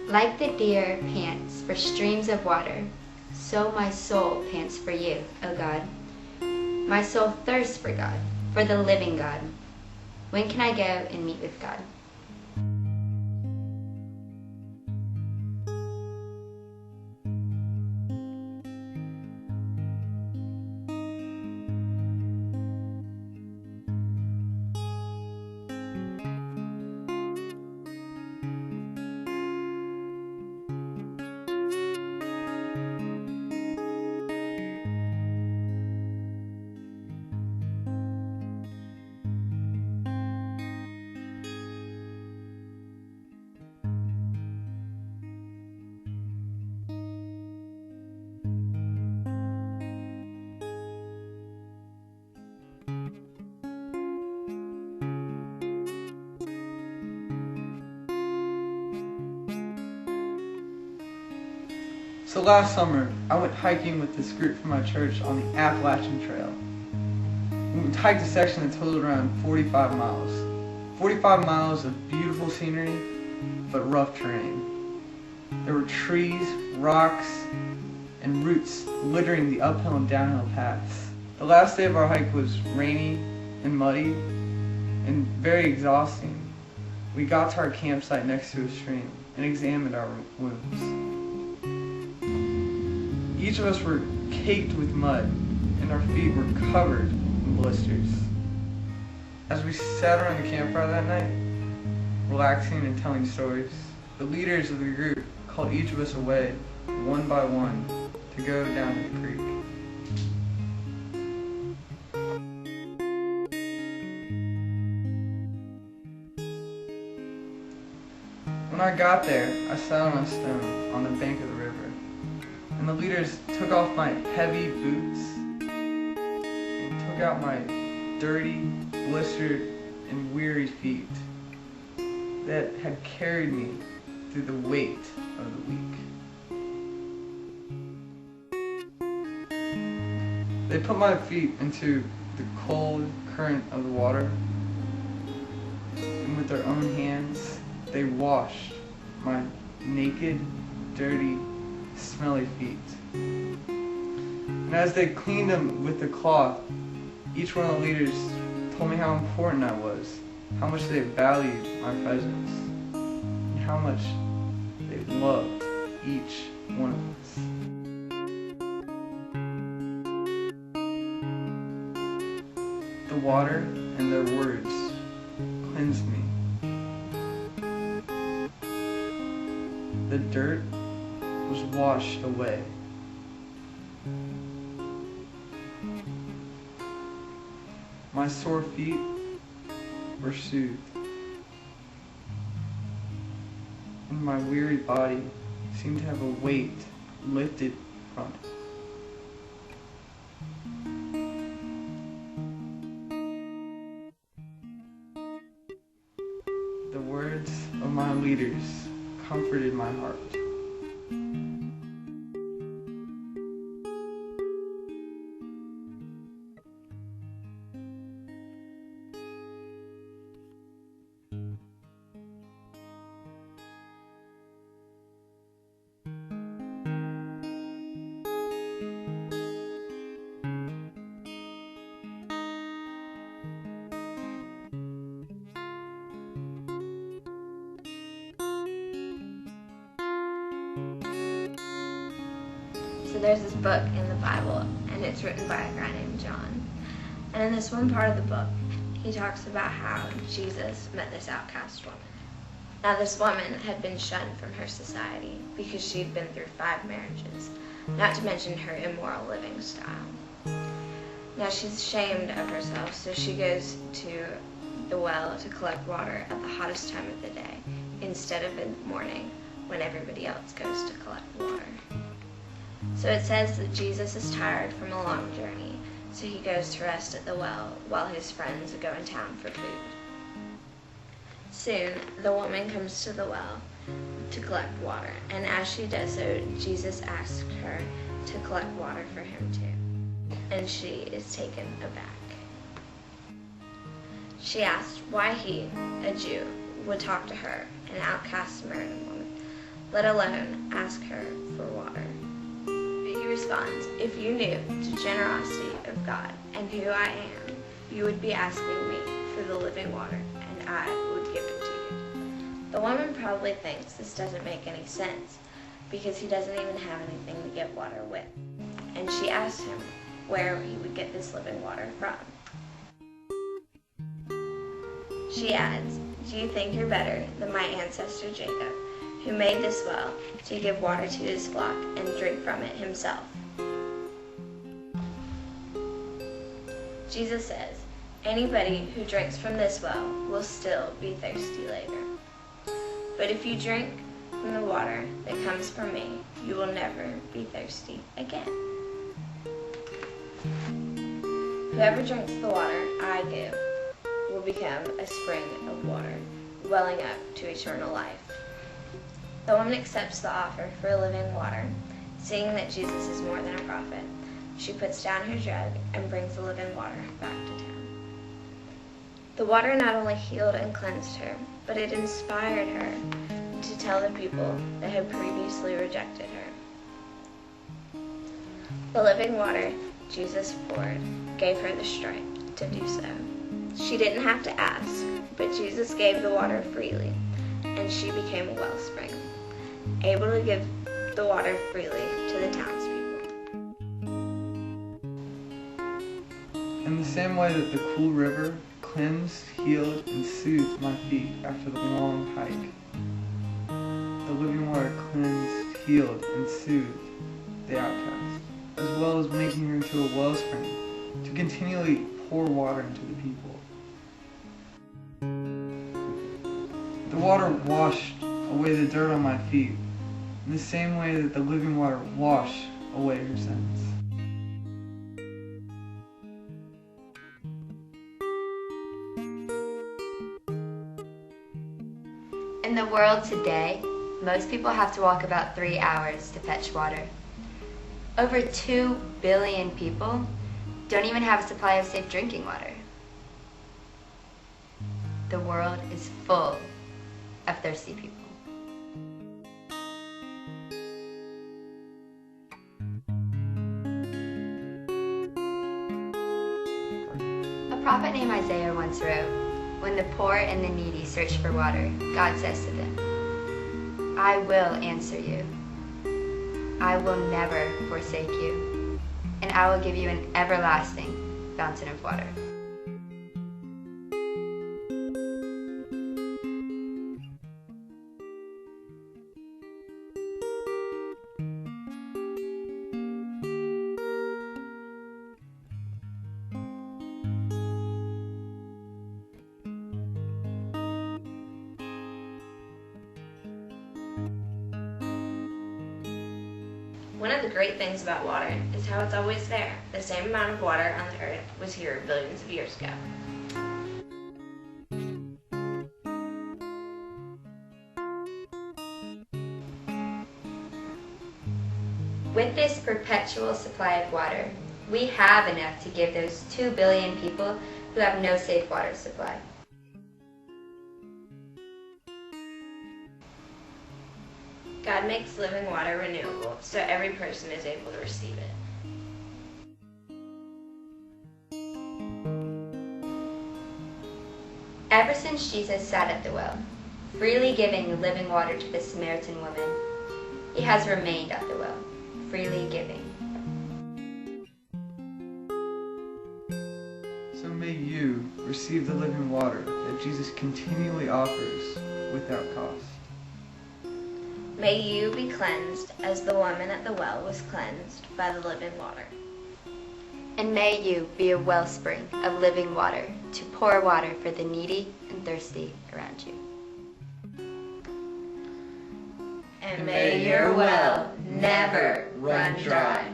Like the deer pants for streams of water, so my soul pants for you, O God. My soul thirsts for God, for the living God. When can I go and meet with God? So last summer, I went hiking with this group from my church on the Appalachian Trail. We hiked a section that totaled around 45 miles. 45 miles of beautiful scenery, but rough terrain. There were trees, rocks, and roots littering the uphill and downhill paths. The last day of our hike was rainy and muddy and very exhausting. We got to our campsite next to a stream and examined our wounds. Each of us were caked with mud, and our feet were covered in blisters. As we sat around the campfire that night, relaxing and telling stories, the leaders of the group called each of us away, one by one, to go down to the creek. When I got there, I sat on a stone on the bank of the river, and the leaders took off my heavy boots and took out my dirty, blistered, and weary feet that had carried me through the weight of the week. They put my feet into the cold current of the water, and with their own hands, they washed my naked, dirty, smelly feet. And as they cleaned them with the cloth, each one of the leaders told me how important I was, how much they valued my presence, and how much they loved each one of us. The water and their words cleansed me. The dirt was washed away. My sore feet were soothed, and my weary body seemed to have a weight lifted from it. The words of my leaders comforted my heart. So there's this book in the Bible, and it's written by a guy named John. And in this one part of the book, he talks about how Jesus met this outcast woman. Now this woman had been shunned from her society because she'd been through 5 marriages, not to mention her immoral living style. Now she's ashamed of herself, so she goes to the well to collect water at the hottest time of the day, instead of in the morning when everybody else goes to collect water. So it says that Jesus is tired from a long journey, so he goes to rest at the well while his friends go in town for food. Soon, the woman comes to the well to collect water, and as she does so, Jesus asks her to collect water for him too, and she is taken aback. She asked why he, a Jew, would talk to her, an outcast Samaritan woman. let alone ask her for water. But he responds, if you knew the generosity of God and who I am, you would be asking me for the living water, and I would give it to you. The woman probably thinks this doesn't make any sense, because he doesn't even have anything to get water with. And she asks him where he would get this living water from. She adds, do you think you're better than my ancestor Jacob, who made this well to give water to his flock and drink from it himself? Jesus says, anybody who drinks from this well will still be thirsty later. But if you drink from the water that comes from me, you will never be thirsty again. Whoever drinks the water I give will become a spring of water, welling up to eternal life. The woman accepts the offer for living water. Seeing that Jesus is more than a prophet, she puts down her jug and brings the living water back to town. The water not only healed and cleansed her, but it inspired her to tell the people that had previously rejected her. The living water Jesus poured gave her the strength to do so. She didn't have to ask, but Jesus gave the water freely, and she became a wellspring, able to give the water freely to the townspeople. In the same way that the cool river cleansed, healed, and soothed my feet after the long hike, the living water cleansed, healed, and soothed the outcast, as well as making her into a wellspring to continually pour water into the people. The water washed away the dirt on my feet, in the same way that the living water washed away her sins. In the world today, most people have to walk about 3 hours to fetch water. Over 2 billion people don't even have a supply of safe drinking water. The world is full of thirsty people. A prophet named Isaiah once wrote, when the poor and the needy search for water, God says to them, I will answer you. I will never forsake you, and I will give you an everlasting fountain of water. One of the great things about water is how it's always there. The same amount of water on the earth was here billions of years ago. With this perpetual supply of water, we have enough to give those 2 billion people who have no safe water supply. God makes living water renewable, so every person is able to receive it. Ever since Jesus sat at the well, freely giving the living water to the Samaritan woman, he has remained at the well, freely giving. So may you receive the living water that Jesus continually offers without cost. May you be cleansed as the woman at the well was cleansed by the living water. And may you be a wellspring of living water to pour water for the needy and thirsty around you. And may your well never run dry.